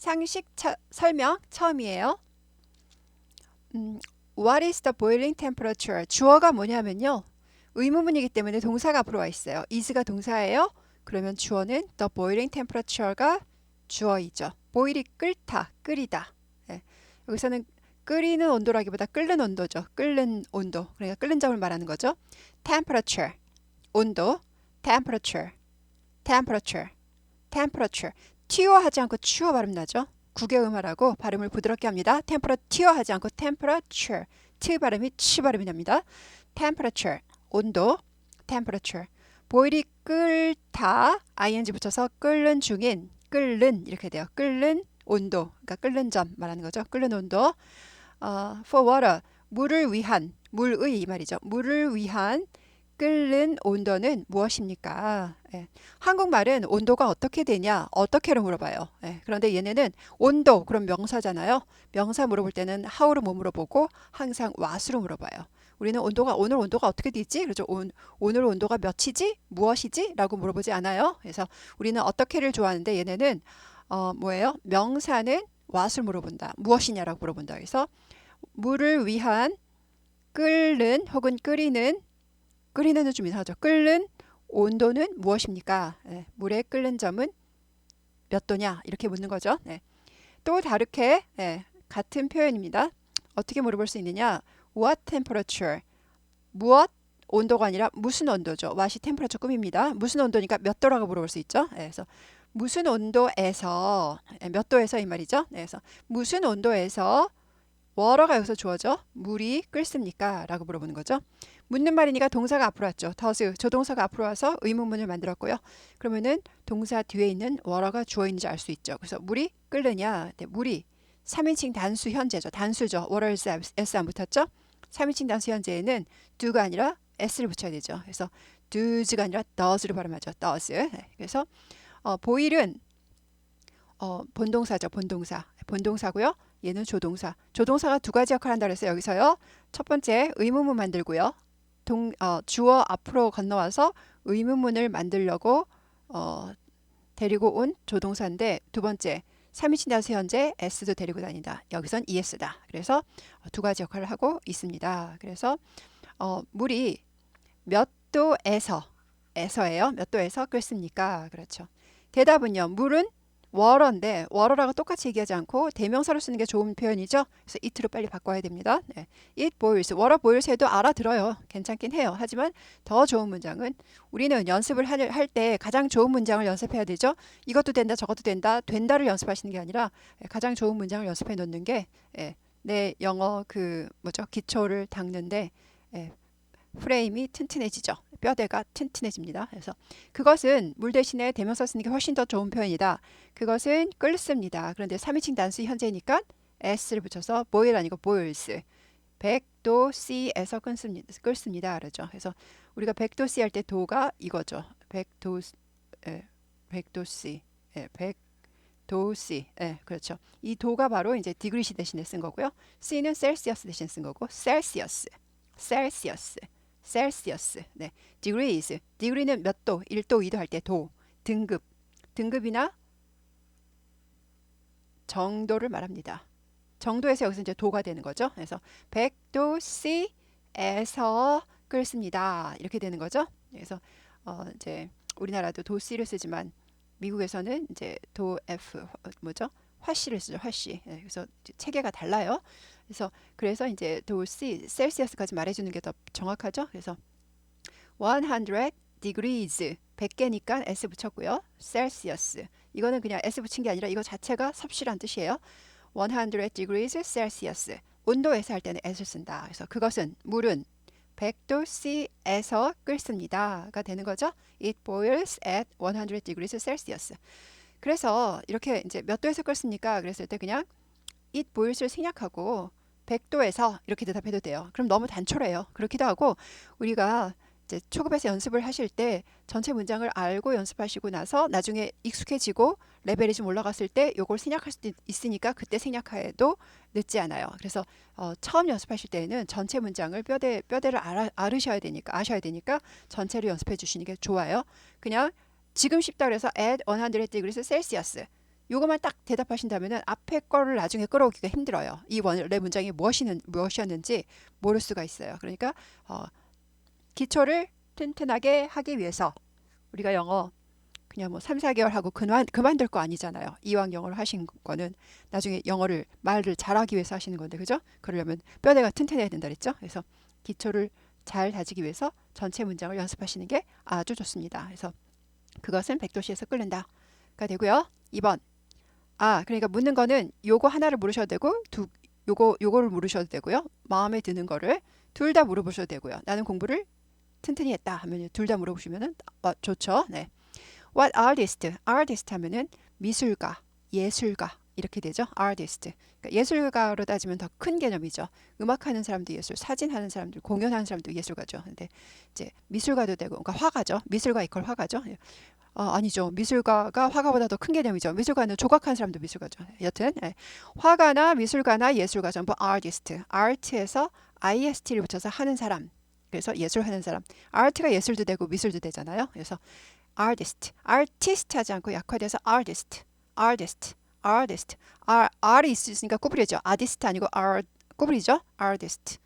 상식 설명 처음이에요. What is the boiling temperature? 주어가 뭐냐면요. 의문문이기 때문에 동사가 앞으로 와 있어요. is가 동사예요. 그러면 주어는 the boiling temperature가 주어이죠. boil이 끓다, 끓이다. 예. 여기서는 끓이는 온도라기보다 끓는 온도죠. 끓는 온도. 그러니까 끓는 점을 말하는 거죠. temperature, 온도. temperature, temperature, temperature. 튀어 하지 않고 추어 발음 나죠. 국외음하라고 발음을 부드럽게 합니다. temperature 하지 않고 temperature. 트 발음이 치 발음이 납니다. temperature, 온도. temperature. 보일이 끓다, ing 붙여서 끓는 중인, 끓는 이렇게 돼요. 끓는 온도, 그러니까 끓는 점 말하는 거죠. 끓는 온도. For water, 물을 위한, 물의 이 말이죠. 물을 위한 끓는 온도는 무엇입니까? 예. 한국말은 온도가 어떻게 되냐, 어떻게로 물어봐요. 예. 그런데 얘네는 온도, 그럼 명사잖아요. 명사 물어볼 때는 how로 못 물어보고 항상 what으로 물어봐요. 우리는 온도가 오늘 온도가 어떻게 되지? 그렇죠. 오늘 온도가 몇이지? 무엇이지? 라고 물어보지 않아요. 그래서 우리는 어떻게를 좋아하는데 얘네는 뭐예요? 명사는 what을 물어본다. 무엇이냐라고 물어본다. 그래서 물을 위한 끓는 혹은 끓이는 좀 이상하죠. 끓는 온도는 무엇입니까? 네, 물의 끓는 점은 몇 도냐? 이렇게 묻는 거죠. 네. 또 다르게 같은 표현입니다. 어떻게 물어볼 수 있느냐? What temperature? 무엇 온도가 아니라 무슨 온도죠. what이 temperature 꾸밉니다. 무슨 온도니까 몇 도라고 물어볼 수 있죠. 그래서 무슨 온도에서 몇 도에서 이 말이죠. 그래서 무슨 온도에서 water가 여기서 주어져 물이 끓습니까? 라고 물어보는 거죠. 묻는 말이니까 동사가 앞으로 왔죠. does 조동사가 앞으로 와서 의문문을 만들었고요. 그러면은 동사 뒤에 있는 water가 주어있는지 알 수 있죠. 그래서 물이 끓느냐? 네, 물이 3인칭 단수 현재죠. 단수죠. water s 안 붙었죠? 3인칭 단수 현재에는 do가 아니라 s를 붙여야 되죠. 그래서 does가 아니라 does로 발음하죠. does. 네, 그래서 보일은 본동사죠. 본동사고요. 얘는 조동사. 조동사가 두 가지 역할을 한다 그래서 여기서요. 첫 번째 의문문 만들고요. 주어 앞으로 건너와서 의문문을 만들려고 데리고 온 조동사인데 두 번째 3인칭 단수 현재 s도 데리고 다닌다. 여기선 es다. 그래서 두 가지 역할을 하고 있습니다. 그래서 물이 몇 도에서예요. 몇 도에서 끓습니까? 그렇죠. 대답은요. 물은 워러인데 워러라고 똑같이 얘기하지 않고 대명사로 쓰는 게 좋은 표현이죠. 그래서 it로 빨리 바꿔야 됩니다. 네. It boils. 워러 boils 해도 알아들어요. 괜찮긴 해요. 하지만 더 좋은 문장은 우리는 연습을 할 때 가장 좋은 문장을 연습해야 되죠. 이것도 된다 저것도 된다 된다를 연습하시는 게 아니라 가장 좋은 문장을 연습해 놓는 게 내 영어 기초를 닦는데 프레임이 튼튼해지죠. 뼈대가 튼튼해집니다. 그래서 그것은 물 대신에 대명사 쓰는 게 훨씬 더 좋은 표현이다. 그것은 끓습니다. 그런데 3인칭 단수 현재니까 s를 붙여서 boil 아니고 boils. 100도 C에서 끓습니다. 그러죠. 그래서 우리가 100도 C 할 때 도가 이거죠. 100도 C. 100도 C. 그렇죠. 이 도가 바로 이제 디그리시 대신에 쓴 거고요. C는 셀시어스 대신 쓴 거고 셀시어스. 네. degrees. degree는 몇 도, 1도, 2도 할 때 도, 등급. 등급이나 정도를 말합니다. 정도에서 여기서 이제 도가 되는 거죠. 그래서 100도 C에서 끓습니다. 이렇게 되는 거죠. 그래서 이제 우리나라도 도 C를 쓰지만 미국에서는 이제 도 F 화씨를 쓰죠. 화씨. 그래서 체계가 달라요. 그래서 이제 도 C 셀시어스까지 말해주는 게 더 정확하죠. 그래서 100 degrees 100개니까 S 붙였고요. 셀시어스 이거는 그냥 S 붙인 게 아니라 이거 자체가 섭씨란 뜻이에요. 100 degrees Celsius 온도에서 할 때는 S를 쓴다. 그래서 그것은 물은 100도 C에서 끓습니다가 되는 거죠. It boils at 100 degrees Celsius. 그래서 이렇게 이제 몇 도에서 끓습니까? 그랬을 때 그냥 it boils를 생략하고 100도에서 이렇게 대답해도 돼요. 그럼 너무 단촐해요. 그렇기도 하고 우리가 이제 초급에서 연습을 하실 때 전체 문장을 알고 연습하시고 나서 나중에 익숙해지고 레벨이 좀 올라갔을 때 요걸 생략할 수도 있으니까 그때 생략해도 늦지 않아요. 그래서 처음 연습하실 때에는 전체 문장을 뼈대를 아셔야 되니까 전체를 연습해 주시는 게 좋아요. 그냥 지금 쉽다 그래서 at 100 degrees Celsius 요것만 딱 대답하신다면은 앞에 거를 나중에 끌어오기가 힘들어요. 이 원래 문장이 무엇이었는지 모를 수가 있어요. 그러니까 기초를 튼튼하게 하기 위해서 우리가 영어 그냥 뭐 3, 4개월 하고 그만둘 거 아니잖아요. 이왕 영어를 하신 거는 나중에 말을 잘하기 위해서 하시는 건데, 그죠? 그러려면 뼈대가 튼튼해야 된다 그랬죠? 그래서 기초를 잘 다지기 위해서 전체 문장을 연습하시는 게 아주 좋습니다. 그래서 그것은 백도시에서 끓는다가 되고요. 2번. 그러니까 묻는 거는 요거 하나를 물으셔도 되고 요거를 물으셔도 되고요. 마음에 드는 거를 둘 다 물어보셔도 되고요. 나는 공부를 튼튼히 했다 하면 둘 다 물어보시면은 좋죠. 네. What artist? artist 하면은 미술가, 예술가 이렇게 되죠. artist. 그러니까 예술가로 따지면 더 큰 개념이죠. 음악하는 사람도 예술, 사진하는 사람들, 공연하는 사람도 예술가죠. 근데 이제 미술가도 되고, 그러니까 화가죠. 미술가 이퀄 화가죠. 아니죠. 미술가가 화가보다 더 큰 개념이죠. 미술가는 조각하는 사람도 미술가죠. 여튼 화가나 미술가나 예술가 전부 artist. art에서 ist를 붙여서 하는 사람. 그래서 예술하는 사람. art가 예술도 되고 미술도 되잖아요. 그래서 artist 하지 않고 약화돼서 artist. R이 있으니까 꼬부리죠. artist 아니고 꼬부리죠. artist.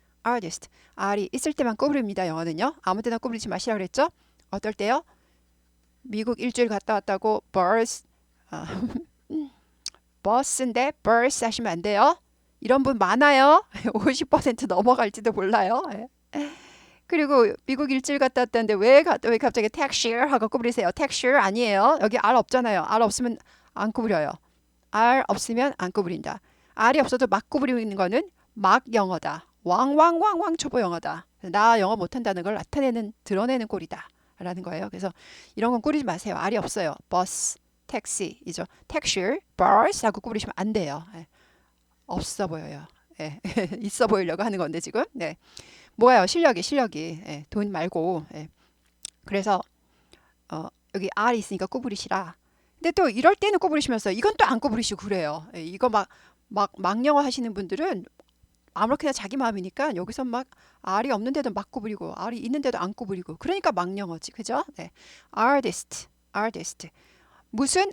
R이 있을 때만 꼬부립니다. 영어는요. 아무 때나 꼬부리지 마시라 그랬죠. 어떨 때요? 미국 일주일 갔다 왔다고 버스인데 버스 하시면 안 돼요. 이런 분 많아요. 50% 넘어갈지도 몰라요. 그리고 미국 일주일 갔다 왔다는데 왜 갑자기 택시 하고 꼬부리세요. 택시 아니에요. 여기 R 없잖아요. R 없으면 안 꼬부려요. R 없으면 안 꼬부린다. R이 없어도 막 꼬부리는 거는 막 영어다. 왕왕왕왕 초보 영어다. 나 영어 못한다는 걸 드러내는 꼴이다. 라는 거예요. 그래서 이런 건 꾸리지 마세요. R이 없어요. 버스, 택시이죠. 택시, 버스 하고 꾸리시면 안 돼요. 없어 보여요. 있어 보이려고 하는 건데 지금. 네. 뭐예요? 실력이. 돈 말고. 그래서 여기 R이 있으니까 꾸부리시라. 근데 또 이럴 때는 꾸부리시면서 이건 또 안 꾸부리시고 그래요. 이거 막 영어 하시는 분들은 아무렇게나 자기 마음이니까 여기서 막 R이 없는데도 막 꾸부리고 R이 있는데도 안 꾸부리고 그러니까 막 영어지. 그죠? 네. artist. 무슨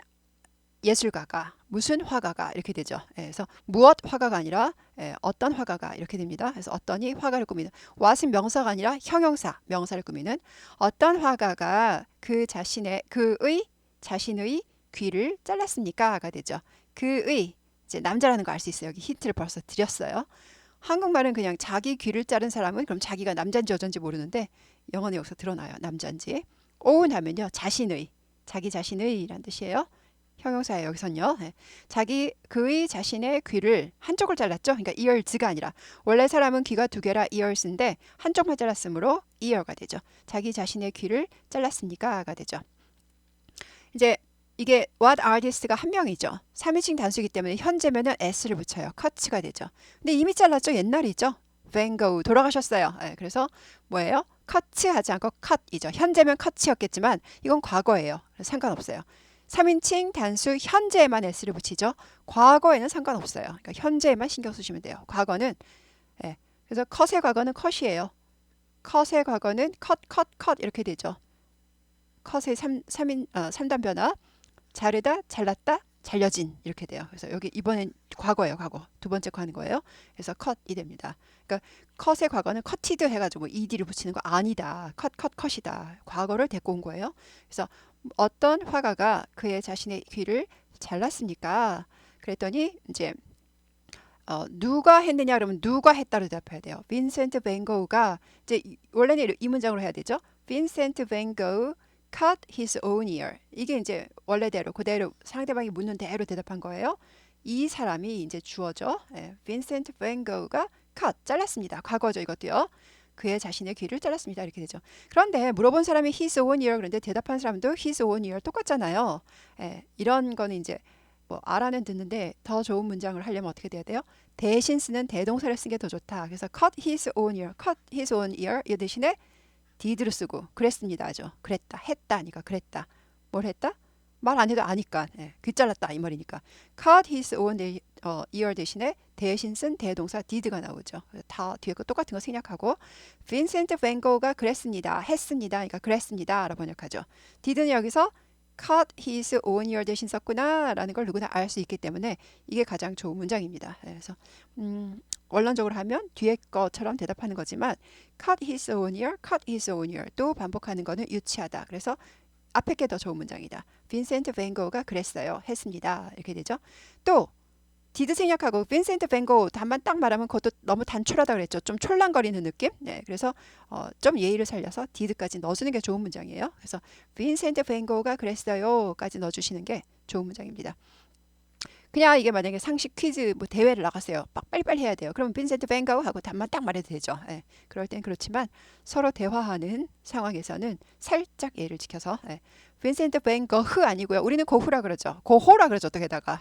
예술가가 무슨 화가가 이렇게 되죠. 그래서 무엇 화가가 아니라 어떤 화가가 이렇게 됩니다. 그래서 어떤이 화가를 꾸미는 what은 명사가 아니라 형용사 명사를 꾸미는 어떤 화가가 그의 자신의 귀를 잘랐습니까가 되죠. 그의 이제 남자라는 거 알 수 있어요. 여기 힌트를 벌써 드렸어요. 한국말은 그냥 자기 귀를 자른 사람은 그럼 자기가 남자인지 여잔지 모르는데 영어는 여기서 드러나요. 남자인지. own 하면요. 자기 자신의란 뜻이에요. 형용사예요. 여기선요. 그의 자신의 귀를 한쪽을 잘랐죠. 그러니까 ears가 아니라 원래 사람은 귀가 두 개라 ears인데 한쪽만 잘랐으므로 ear가 되죠. 자기 자신의 귀를 잘랐습니까가 되죠. 이제 이게 what artist가 한 명이죠. 3인칭 단수이기 때문에 현재면은 s를 붙여요. cut가 되죠. 근데 이미 잘랐죠. 옛날이죠. Van Gogh 돌아가셨어요. 그래서 뭐예요? cut 하지 않고 cut이죠. 현재면 cut이었겠지만 이건 과거예요. 상관없어요. 3인칭 단수 현재에만 s를 붙이죠. 과거에는 상관없어요. 그러니까 현재에만 신경 쓰시면 돼요. 과거는 그래서 cut의 과거는 cut이에요. cut의 과거는 cut 이렇게 되죠. cut의 3단 변화 자르다, 잘랐다, 잘려진 이렇게 돼요. 그래서 여기 이번엔 과거예요. 과거. 두 번째 거 하는 거예요. 그래서 cut이 됩니다. 그러니까 cut의 과거는 cutted 해가지고 ed를 붙이는 거 아니다. cut이다. 과거를 데리고 온 거예요. 그래서 어떤 화가가 그의 자신의 귀를 잘랐습니까? 그랬더니 이제 누가 했느냐 그러면 누가 했다로 대답해야 돼요. 빈센트 밴 고흐가 이제 원래는 이 문장으로 해야 되죠. 빈센트 밴 고흐 cut his own ear. 이게 이제 원래대로 그대로 상대방이 묻는 대로 대답한 거예요. 이 사람이 이제 주어죠. 빈센트 밴 고흐가 cut 잘랐습니다. 과거죠 이것도요. 그의 자신의 귀를 잘랐습니다. 이렇게 되죠. 그런데 물어본 사람이 his own ear 그런데 대답한 사람도 his own ear 똑같잖아요. 이런 거는 이제 뭐 알아는 듣는데 더 좋은 문장을 하려면 어떻게 돼야 돼요? 대신 쓰는 대동사를 쓰는 게 더 좋다. 그래서 cut his own ear 이 대신에 did를 쓰고 그랬습니다죠. 그랬다. 했다니까 그랬다. 뭘 했다? 말 안 해도 아니까. 귀 잘랐다 이 말이니까. cut his own ear 대신에 대신 쓴 대동사 did가 나오죠. 다 뒤에 거 똑같은 거 생략하고 빈센트 밴 고흐가 그랬습니다. 했습니다. 그러니까 그랬습니다. 라고 번역하죠. did는 여기서 cut his own ear 대신 썼구나 라는 걸 누구나 알 수 있기 때문에 이게 가장 좋은 문장입니다. 그래서 원론적으로 하면 뒤에 것처럼 대답하는 거지만 cut his own ear, cut his own ear 또 반복하는 거는 유치하다. 그래서 앞에 게 더 좋은 문장이다. 빈센트 밴 고흐가 그랬어요. 했습니다. 이렇게 되죠. 또 디드 생략하고 빈센트 밴 고흐 단만 딱 말하면 그것도 너무 단촐하다 그랬죠. 좀 촐랑거리는 느낌. 네, 그래서 좀 예의를 살려서 디드까지 넣어주는 게 좋은 문장이에요. 그래서 빈센트 밴 고흐가 그랬어요까지 넣어주시는 게 좋은 문장입니다. 그냥 이게 만약에 상식 퀴즈 뭐 대회를 나갔어요. 막 빨리빨리 해야 돼요. 그러면 빈센트 밴 고흐 하고 답만 딱 말해도 되죠. 예, 그럴 땐 그렇지만 서로 대화하는 상황에서는 살짝 예를 지켜서 빈센트 밴 고흐 아니고요. 우리는 고흐라 그러죠. 고호라 그러죠. 또 게다가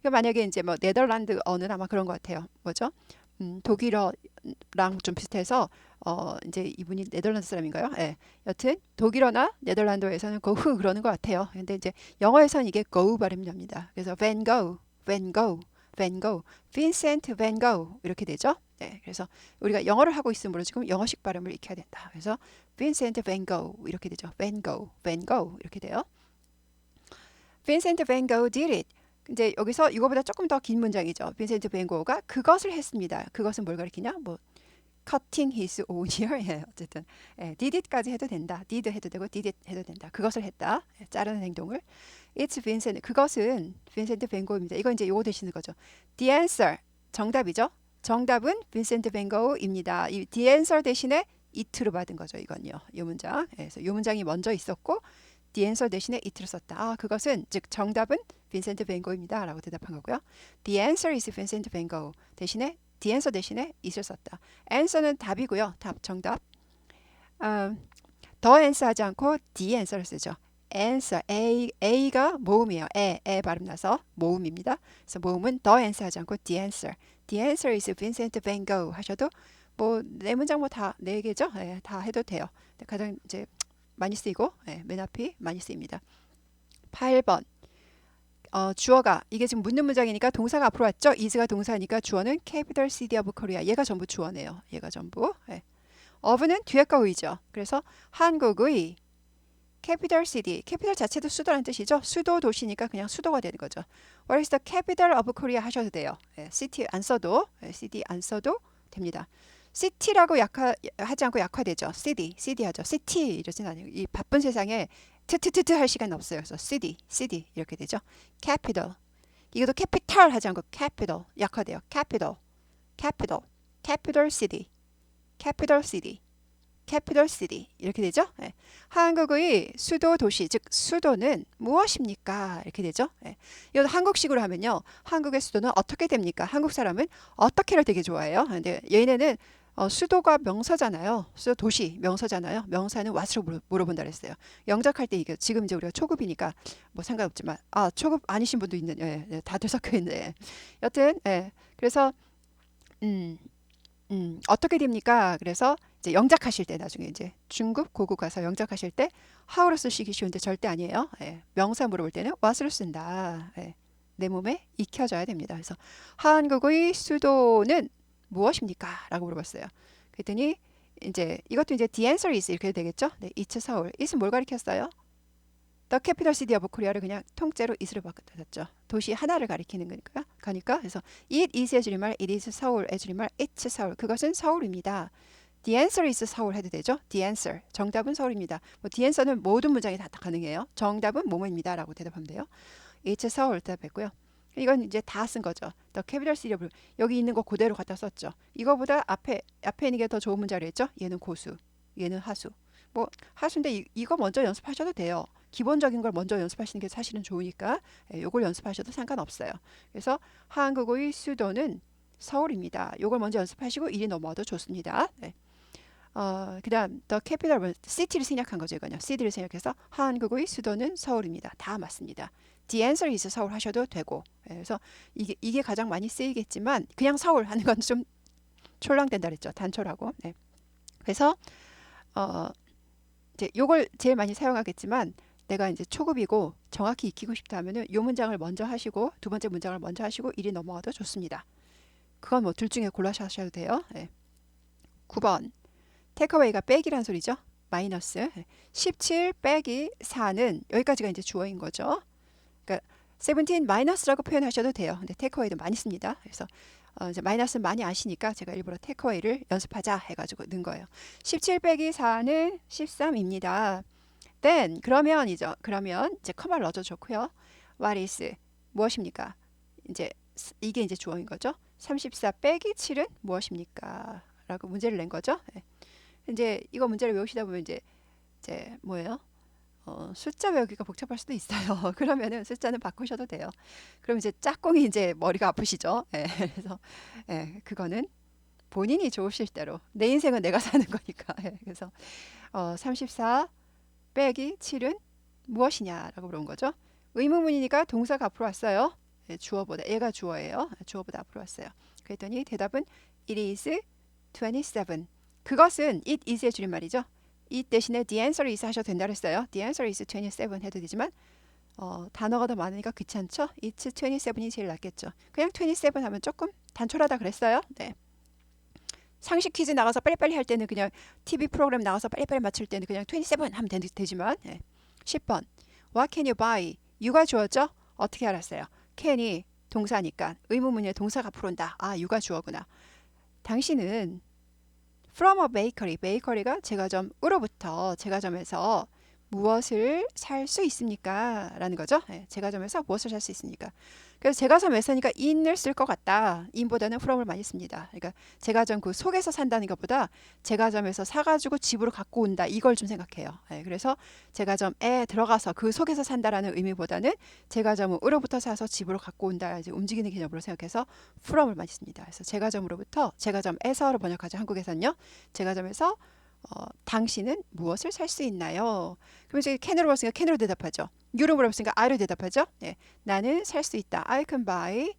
이거 만약에 이제 뭐 네덜란드 어는 아마 그런 것 같아요. 뭐죠? 독일어랑 좀 비슷해서 이제 이분이 네덜란드 사람인가요? 예. 여튼 독일어나 네덜란드어에서는 고흐 그러는 것 같아요. 근데 이제 영어에서는 이게 go 발음이 납니다. 그래서 Van Gogh, Van Gogh, Van Gogh, Vincent Van Gogh 이렇게 되죠. 네, 그래서 우리가 영어를 하고 있으므로 지금 영어식 발음을 익혀야 된다. 그래서 Vincent Van Gogh 이렇게 되죠. Van Gogh, Van Gogh 이렇게 돼요. Vincent Van Gogh did it. 이제 여기서 이거보다 조금 더 긴 문장이죠. 빈센트 밴 고흐가 그것을 했습니다. 그것은 뭘 가리키냐? 뭐 cutting his own ear. 예, 어쨌든 did it까지 해도 된다. did 해도 되고 did it 해도 된다. 그것을 했다. 자르는 행동을. It's Vincent. 그것은 빈센트 밴 고흐입니다. 이거 이제 요거 되시는 거죠. The answer. 정답이죠. 정답은 빈센트 밴 고흐입니다. 이 the answer 대신에 it로 받은 거죠. 이건요. 이 문장. 그래서 이 문장이 먼저 있었고 the answer 대신에 it를 썼다. 아, 그것은 즉 정답은 빈센트 밴 고흐입니다. 라고 대답한 거고요. The answer is Vincent Van Gogh 대신에 the answer 대신에 it을 썼다. answer는 답이고요. 답, 정답. the answer 하지 않고 the answer를 쓰죠. answer, A가 모음이에요. 에 발음 나서 모음입니다. 그래서 모음은 the answer 하지 않고 the answer. The answer is Vincent Van Gogh 하셔도 뭐 네 문장 뭐 다 네 개죠. 다 해도 돼요. 가장 이제 많이 쓰이고 맨 앞이 많이 쓰입니다. 8번 주어가 이게 지금 묻는 문장이니까 동사가 앞으로 왔죠. is가 동사니까 주어는 capital city of Korea. 얘가 전부 주어네요. 얘가 전부. of는 뒤에 거 의죠. 그래서 한국의 capital city. capital 자체도 수도라는 뜻이죠. 수도 도시니까 그냥 수도가 되는 거죠. What is the capital of Korea 하셔도 돼요. city 안 써도 city 안 써도 됩니다. city라고 하지 않고 약화되죠. city 하죠. city 이러진 않아요. 이 바쁜 세상에 트트트트 할 시간 없어요. 그래서 city 이렇게 되죠. capital 이것도 capital 하지 않고 capital 약화돼요. capital city capital city 이렇게 되죠. 한국의 수도 도시 즉 수도는 무엇입니까? 이렇게 되죠. 이건 한국식으로 하면요. 한국의 수도는 어떻게 됩니까? 한국 사람은 어떻게를 되게 좋아해요. 근데 얘네는 수도가 명사잖아요. 수도 도시 명사잖아요. 명사는 what으로 물어본다 그랬어요. 영작할 때 이게 지금 이제 우리가 초급이니까 뭐 상관없지만 초급 아니신 분도 있는 다들 섞여 있네. 여튼 그래서 어떻게 됩니까? 그래서 이제 영작하실 때 나중에 이제 중급 고급 가서 영작하실 때 how로 쓰시기 쉬운데 절대 아니에요. 명사 물어볼 때는 what으로 쓴다. 내 몸에 익혀져야 됩니다. 그래서 한국의 수도는 무엇입니까? 라고 물어봤어요. 그랬더니 이제 이것도 이제 the answer is 이렇게 되겠죠? it's 서울. it은 뭘 가리켰어요? The capital city of Korea를 그냥 통째로 it으로 바꿨죠. 도시 하나를 가리키는 거니까요. 그래서 it is의 줄임말, it is 서울의 줄임말, it's 서울. 그것은 서울입니다. The answer is 서울 해도 되죠? The answer. 정답은 서울입니다. 뭐 the answer는 모든 문장이 다 가능해요. 정답은 뭐뭐입니다. 라고 대답하면 돼요. it's 서울 대답했고요. 이건 이제 다 쓴 거죠. The capital city of 여기 있는 거 그대로 갖다 썼죠. 이거보다 앞에 있는 게 더 좋은 문자로 했죠. 얘는 고수, 얘는 하수. 뭐 하수인데 이거 먼저 연습하셔도 돼요. 기본적인 걸 먼저 연습하시는 게 사실은 좋으니까 요걸 연습하셔도 상관없어요. 그래서 한국의 수도는 서울입니다. 요걸 먼저 연습하시고 일이 넘어와도 좋습니다. 그다음 the capital city를 생략한 거죠. 이거요. city를 생략해서 한국의 수도는 서울입니다. 다 맞습니다. The answer is 서울 하셔도 되고. 그래서 이게 가장 많이 쓰이겠지만 그냥 서울 하는 건 좀 촐랑된다 그랬죠. 단촐하고. 그래서 이제 요걸 제일 많이 사용하겠지만 내가 이제 초급이고 정확히 익히고 싶다 하면은 요 문장을 먼저 하시고 두 번째 문장을 먼저 하시고 일이 넘어와도 좋습니다. 그건 뭐 둘 중에 골라서 하셔도 돼요. 9번 테이크어웨이가 빼기란 소리죠. 마이너스 17 빼기 4는 여기까지가 이제 주어인 거죠. 그러니까 17 마이너스라고 표현하셔도 돼요. 근데 테이크어웨이도 많이 씁니다. 그래서 이제 마이너스 많이 아시니까 제가 일부러 테이크어웨이를 연습하자 해가지고 넣은 거예요. 17 빼기 4는 13입니다. then 그러면 이제 커마를 넣어줘 좋고요. what is 무엇입니까? 이제 이게 이제 주어인 거죠. 34 빼기 7은 무엇입니까? 라고 문제를 낸 거죠. 네. 이제 이거 문제를 외우시다 보면 이제 뭐예요? 숫자 외우기가 복잡할 수도 있어요. 그러면은 숫자는 바꾸셔도 돼요. 그럼 이제 짝꿍이 이제 머리가 아프시죠. 예, 그래서 그거는 본인이 좋으실 대로 내 인생은 내가 사는 거니까. 그래서 34 빼기 7은 무엇이냐라고 물어본 거죠. 의문문이니까 동사가 앞으로 왔어요. 주어보다 얘가 주어예요. 주어보다 앞으로 왔어요. 그랬더니 대답은 it is 27. 그것은 it is의 줄임말이죠. 이 대신에 the answer is 하셔도 된다 그랬어요. the answer is 27 해도 되지만 단어가 더 많으니까 귀찮죠. it's 27이 제일 낫겠죠. 그냥 27 하면 조금 단촐하다 그랬어요. 네. 상식 퀴즈 나가서 빨리빨리 할 때는 그냥 TV 프로그램 나가서 빨리빨리 맞출 때는 그냥 27 하면 되지만 10번 What can you buy? you가 주어죠? 어떻게 알았어요? can이 동사니까 의문문에 동사가 앞으로 온다. 아, you가 주어구나. 당신은 from a bakery, 베이커리가 제과점으로부터 제과점에서 무엇을 살 수 있습니까? 라는 거죠. 제과점에서 무엇을 살 수 있습니까? 그래서 제과점에서니까 in을 쓸 것 같다. in보다는 from을 많이 씁니다. 그러니까 제과점 그 속에서 산다는 것보다 제과점에서 사가지고 집으로 갖고 온다. 이걸 좀 생각해요. 그래서 제과점에 들어가서 그 속에서 산다라는 의미보다는 제과점으로부터 사서 집으로 갖고 온다. 이제 움직이는 개념으로 생각해서 from을 많이 씁니다. 그래서 제과점으로부터 제과점에서로 번역하죠. 한국에서는요. 제과점에서 당신은 무엇을 살 수 있나요? 그럼 이제 can으로 물었으니까 can으로 대답하죠. you로 물었으니까 I로 대답하죠. 나는 살 수 있다. I can buy.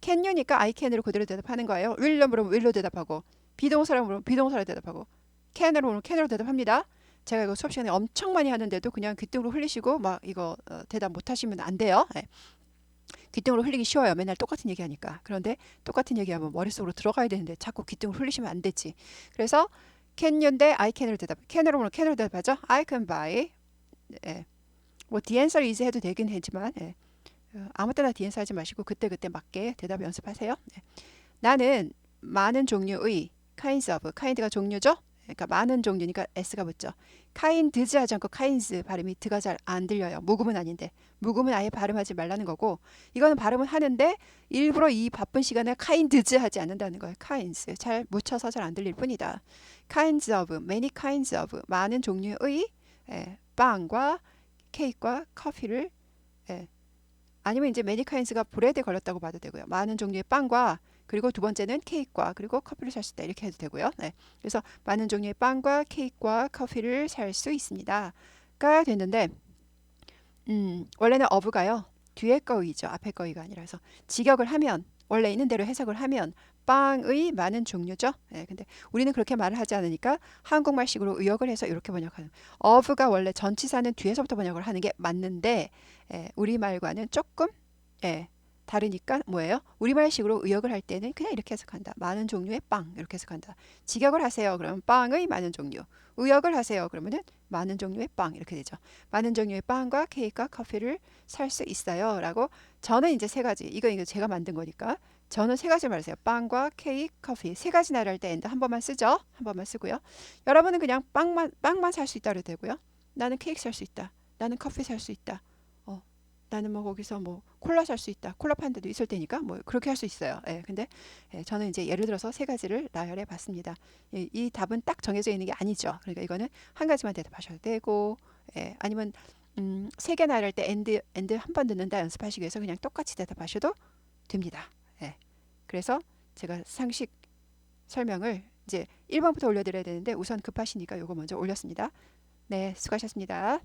can you니까 I can으로 그대로 대답하는 거예요. will로 물으면 will로 대답하고 비동사로 물으면 비동사로 대답하고 can으로 물으면 can으로 대답합니다. 제가 이거 수업 시간에 엄청 많이 하는데도 그냥 귀등으로 흘리시고 막 이거 대답 못 하시면 안 돼요. 귀등으로 흘리기 쉬워요. 맨날 똑같은 얘기하니까. 그런데 똑같은 얘기하면 머릿속으로 들어가야 되는데 자꾸 귀등으로 흘리시면 안 되지. 그래서 can you인데 I can으로 대답. can으로 물으면 can으로 대답하죠. I can buy. 뭐 the answer is 해도 되긴 하지만 아무 때나 the answer 하지 마시고 그때그때 맞게 대답 연습하세요. 나는 많은 종류의 kinds of, kind가 종류죠. 그러니까 많은 종류니까 s가 붙죠. kinds 하지 않고 kinds 발음이 드가 잘 안 들려요. 묵음은 아닌데 묵음은 아예 발음하지 말라는 거고 이거는 발음은 하는데 일부러 이 바쁜 시간에 kinds 하지 않는다는 거예요. kinds 잘 묻혀서 잘 안 들릴 뿐이다. kinds of, many kinds of 많은 종류의 빵과 케이크와 커피를 아니면 이제 many kinds가 브레드에 걸렸다고 봐도 되고요. 많은 종류의 빵과 그리고 두 번째는 케이크와 그리고 커피를 살 수 있다 이렇게 해도 되고요. 그래서 많은 종류의 빵과 케이크와 커피를 살 수 있습니다.가 됐는데 원래는 of가요. 뒤에 거의죠. 앞에 거의가 아니라 해서 직역을 하면 원래 있는 대로 해석을 하면 빵의 많은 종류죠. 근데 우리는 그렇게 말을 하지 않으니까 한국말식으로 의역을 해서 이렇게 번역하는. of가 원래 전치사는 뒤에서부터 번역을 하는 게 맞는데 우리말과는 조금 다르니까 뭐예요? 우리말식으로 의역을 할 때는 그냥 이렇게 해석한다. 많은 종류의 빵 이렇게 해석한다. 직역을 하세요. 그러면 빵의 많은 종류. 의역을 하세요. 그러면은 많은 종류의 빵 이렇게 되죠. 많은 종류의 빵과 케이크와 커피를 살 수 있어요. 라고 저는 이제 세 가지. 이거 제가 만든 거니까 저는 세 가지 말했어요. 빵과 케이크, 커피 세 가지 나라 할 때 엔드 한 번만 쓰죠. 한 번만 쓰고요. 여러분은 그냥 빵만 살 수 있다 그래도 되고요. 나는 케이크 살 수 있다. 나는 커피 살 수 있다. 나는 뭐 거기서 뭐 콜라 살 수 있다. 콜라 파는 데도 있을 테니까 뭐 그렇게 할 수 있어요. 근데 저는 이제 예를 들어서 세 가지를 나열해 봤습니다. 이 답은 딱 정해져 있는 게 아니죠. 그러니까 이거는 한 가지만 대답하셔도 되고 아니면 세 개 나열할 때 엔드 한 번 듣는다 연습하시기 위해서 그냥 똑같이 대답하셔도 됩니다. 그래서 제가 상식 설명을 이제 1번부터 올려드려야 되는데 우선 급하시니까 요거 먼저 올렸습니다. 네, 수고하셨습니다.